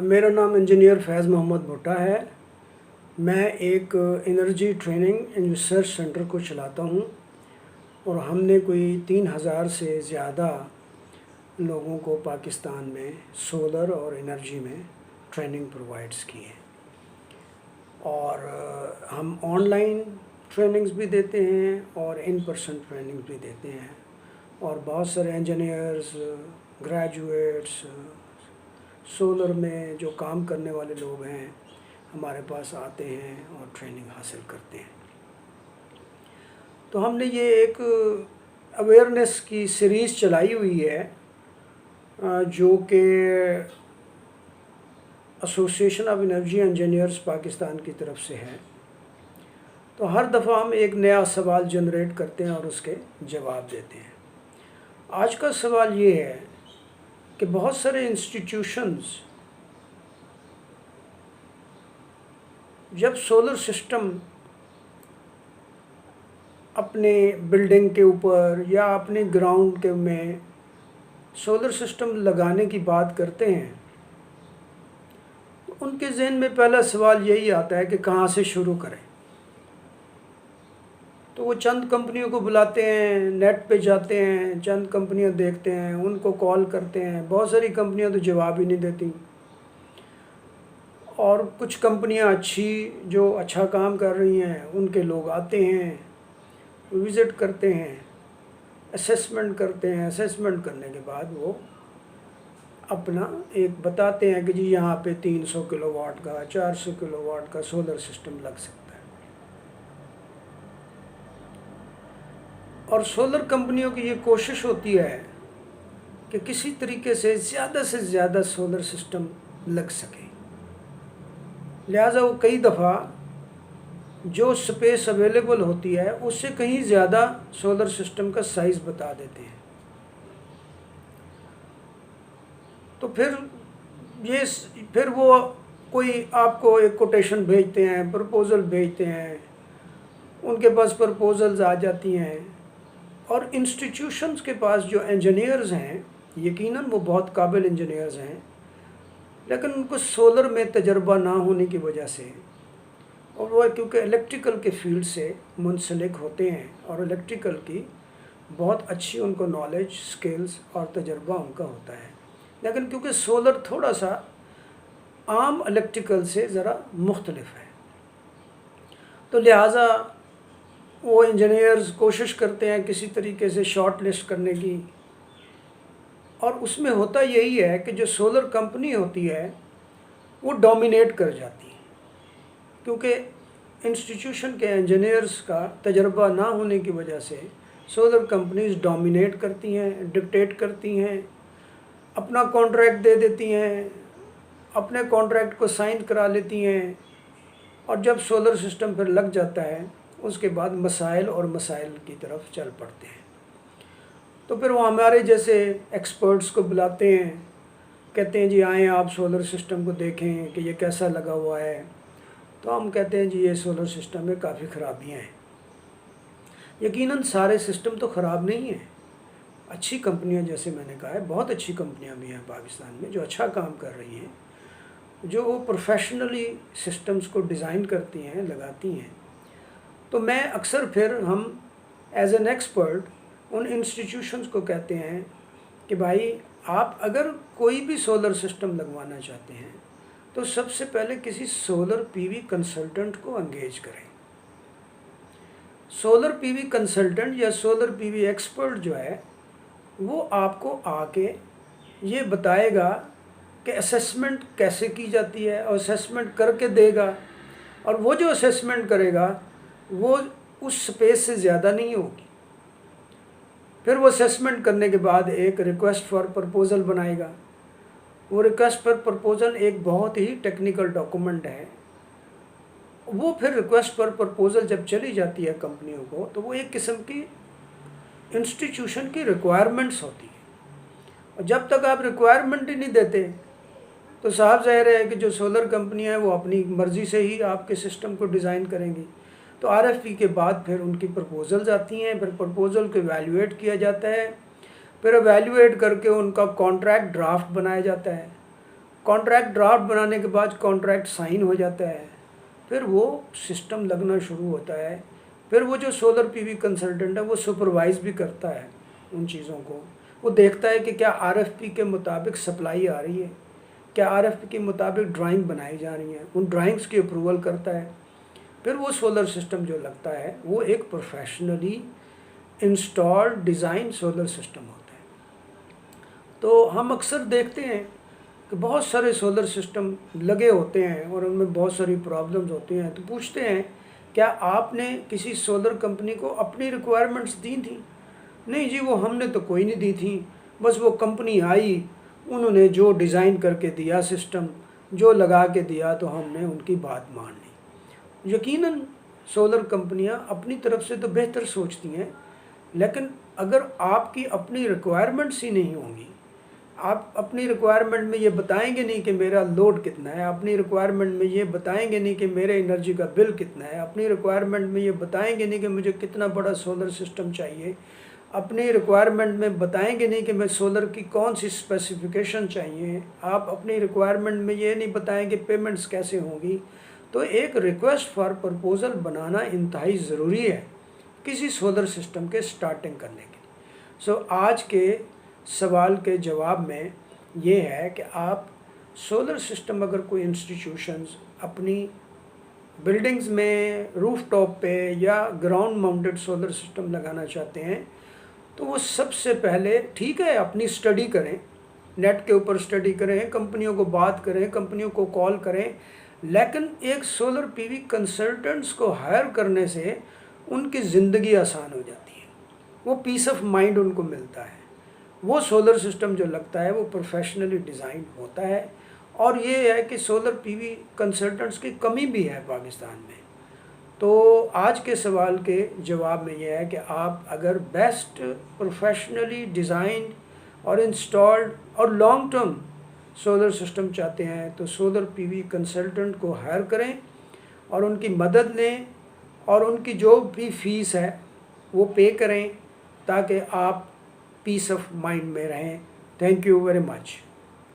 मेरा नाम इंजीनियर फैज़ मोहम्मद भुट्टा है। मैं एक energy training and research centre को चलाता हूँ और हमने कोई 3000 से ज़्यादा लोगों को पाकिस्तान में सोलर और एनर्जी में ट्रेनिंग प्रोवाइड्स की है। और हम ऑनलाइन ट्रेनिंग्स भी देते हैं और इन पर्सन ट्रेनिंग भी देते हैं। और बहुत सारे इंजीनियर्स, ग्रेजुएट्स, सोलर में जो काम करने वाले लोग हैं हमारे पास आते हैं और ट्रेनिंग हासिल करते हैं। तो हमने ये एक अवेयरनेस की सीरीज़ चलाई हुई है जो कि association of energy engineers Pakistan की तरफ से है। तो हर दफ़ा हम एक नया सवाल जनरेट करते हैं और उसके जवाब देते हैं। आज का सवाल ये है कि बहुत सारे इंस्टीट्यूशंस जब सोलर सिस्टम अपने बिल्डिंग के ऊपर या अपने ग्राउंड के में सोलर सिस्टम लगाने की बात करते हैं तो उनके जहन में पहला सवाल यही आता है कि कहाँ से शुरू करें। तो वो चंद कंपनियों को बुलाते हैं, नेट पे जाते हैं, चंद कंपनियां देखते हैं, उनको कॉल करते हैं। बहुत सारी कंपनियां तो जवाब ही नहीं देती और कुछ कंपनियां अच्छी जो अच्छा काम कर रही हैं उनके लोग आते हैं, विज़िट करते हैं, असेसमेंट करते हैं। असेसमेंट करने के बाद वो अपना एक बताते हैं कि जी यहाँ पे 300 किलोवाट का, 400 किलोवाट का सोलर सिस्टम लग सकता है। और सोलर कंपनियों की ये कोशिश होती है कि किसी तरीके से ज़्यादा सोलर सिस्टम लग सके। लिहाजा वो कई दफ़ा जो स्पेस अवेलेबल होती है उससे कहीं ज़्यादा सोलर सिस्टम का साइज़ बता देते हैं। तो फिर वो कोई आपको एक कोटेशन भेजते हैं, प्रपोज़ल भेजते हैं, उनके पास प्रपोज़ल्स आ जाती हैं और इंस्टीट्यूशंस के पास जो इंजीनियर्स हैं यकीनन वो बहुत काबिल इंजीनियर्स हैं, लेकिन उनको सोलर में तजर्बा ना होने की वजह से और वो क्योंकि इलेक्ट्रिकल के फील्ड से मुंसलिक होते हैं और इलेक्ट्रिकल की बहुत अच्छी उनको नॉलेज, स्किल्स और तजर्बा उनका होता है, लेकिन क्योंकि सोलर थोड़ा सा आम इलेक्ट्रिकल से ज़रा मुख्तलिफ है तो लिहाजा वो इंजीनियर्स कोशिश करते हैं किसी तरीके से शॉर्ट लिस्ट करने की। और उसमें होता यही है कि जो सोलर कंपनी होती है वो डोमिनेट कर जाती है, क्योंकि इंस्टीट्यूशन के इंजीनियर्स का तजर्बा ना होने की वजह से सोलर कंपनीज डोमिनेट करती हैं, डिक्टेट करती हैं, अपना कॉन्ट्रैक्ट दे देती हैं, अपने कॉन्ट्रैक्ट को साइन करा लेती हैं और जब सोलर सिस्टम फिर लग जाता है उसके बाद मसाइल की तरफ चल पड़ते हैं। तो फिर वो हमारे जैसे एक्सपर्ट्स को बुलाते हैं, कहते हैं जी आएँ आप सोलर सिस्टम को देखें कि ये कैसा लगा हुआ है। तो हम कहते हैं जी ये सोलर सिस्टम में काफ़ी ख़राबियाँ हैं। यकीनन सारे सिस्टम तो ख़राब नहीं हैं, अच्छी कंपनियां जैसे मैंने कहा है, बहुत अच्छी कंपनियां भी हैं पाकिस्तान में जो अच्छा काम कर रही हैं, जो वो प्रोफेशनली सिस्टम्स को डिज़ाइन करती हैं, लगाती हैं। तो मैं अक्सर फिर हम एज एन एक्सपर्ट उन इंस्टीट्यूशंस को कहते हैं कि भाई आप अगर कोई भी सोलर सिस्टम लगवाना चाहते हैं तो सबसे पहले किसी सोलर पीवी कंसल्टेंट को एंगेज करें। सोलर पीवी कंसल्टेंट या सोलर पीवी एक्सपर्ट जो है वो आपको आके ये बताएगा कि असेसमेंट कैसे की जाती है और असेसमेंट करके देगा, और वो जो असेसमेंट करेगा वो उस स्पेस से ज़्यादा नहीं होगी। फिर वो असेसमेंट करने के बाद एक रिक्वेस्ट फॉर प्रपोज़ल बनाएगा। वो रिक्वेस्ट फॉर प्रपोज़ल एक बहुत ही टेक्निकल डॉक्यूमेंट है। वो फिर रिक्वेस्ट फॉर प्रपोज़ल जब चली जाती है कंपनियों को तो वो एक किस्म की इंस्टीट्यूशन की रिक्वायरमेंट्स होती है, और जब तक आप रिक्वायरमेंट ही नहीं देते तो साफ ज़ाहिर है कि जो सोलर कंपनियां हैं वो अपनी मर्ज़ी से ही आपके सिस्टम को डिज़ाइन करेंगी। तो आरएफपी के बाद फिर उनकी प्रपोज़ल्स आती हैं, फिर प्रपोज़ल को एवेल्यूएट किया जाता है, फिर एवेल्यूएट करके उनका कॉन्ट्रैक्ट ड्राफ्ट बनाया जाता है। कॉन्ट्रैक्ट ड्राफ्ट बनाने के बाद कॉन्ट्रैक्ट साइन हो जाता है, फिर वो सिस्टम लगना शुरू होता है। फिर वो जो सोलर पीवी कंसल्टेंट है वो सुपरवाइज भी करता है उन चीज़ों को। वो देखता है कि क्या आरएफपी के मुताबिक सप्लाई आ रही है, क्या आरएफपी के मुताबिक ड्राइंग बनाई जा रही है, उन ड्राइंग्स की अप्रूवल करता है। फिर वो सोलर सिस्टम जो लगता है वो एक professionally installed design solar system होता है। तो हम अक्सर देखते हैं कि बहुत सारे सोलर सिस्टम लगे होते हैं और उनमें बहुत सारी प्रॉब्लम्स होती हैं। तो पूछते हैं क्या आपने किसी सोलर कंपनी को अपनी रिक्वायरमेंट्स दी थी? नहीं जी, वो हमने तो कोई नहीं दी थी, बस वो कंपनी आई, उन्होंने जो डिज़ाइन करके दिया सिस्टम, जो लगा के दिया, तो हमने उनकी बात मान ली। यकीनन सोलर कंपनियां अपनी तरफ से तो बेहतर सोचती हैं, लेकिन अगर आपकी अपनी रिक्वायरमेंट्स ही नहीं होंगी, आप अपनी रिक्वायरमेंट में ये बताएंगे नहीं कि मेरा लोड कितना है, अपनी रिक्वायरमेंट में ये बताएंगे नहीं कि मेरे एनर्जी का बिल कितना है, अपनी रिक्वायरमेंट में ये बताएंगे नहीं कि मुझे कितना बड़ा सोलर सिस्टम चाहिए, अपनी रिक्वायरमेंट में बताएंगे नहीं कि मैं सोलर की कौन सी स्पेसिफिकेशन चाहिए, आप अपनी रिक्वायरमेंट में ये नहीं बताएं कि पेमेंट्स कैसे होंगी, तो एक रिक्वेस्ट फॉर प्रपोज़ल बनाना इंतहाई ज़रूरी है किसी सोलर सिस्टम के स्टार्टिंग करने के लिए। सो आज के सवाल के जवाब में ये है कि आप सोलर सिस्टम अगर कोई इंस्टीट्यूशंस अपनी बिल्डिंग्स में रूफ टॉप पे या ग्राउंड माउंटेड सोलर सिस्टम लगाना चाहते हैं, तो वो सबसे पहले ठीक है अपनी स्टडी करें, नेट के ऊपर स्टडी करें, कंपनियों को बात करें, कंपनियों को कॉल करें, लेकिन एक सोलर पीवी कंसल्टेंट्स को हायर करने से उनकी ज़िंदगी आसान हो जाती है, वो पीस ऑफ माइंड उनको मिलता है, वो सोलर सिस्टम जो लगता है वो प्रोफेशनली डिज़ाइन होता है। और ये है कि सोलर पीवी कंसल्टेंट्स की कमी भी है पाकिस्तान में। तो आज के सवाल के जवाब में ये है कि आप अगर बेस्ट प्रोफेशनली डिज़ाइन और इंस्टॉल्ड और लॉन्ग टर्म सोलर सिस्टम चाहते हैं तो सोलर पीवी कंसल्टेंट को हायर करें और उनकी मदद लें और उनकी जो भी फ़ीस है वो पे करें ताकि आप पीस ऑफ माइंड में रहें। Thank you very much.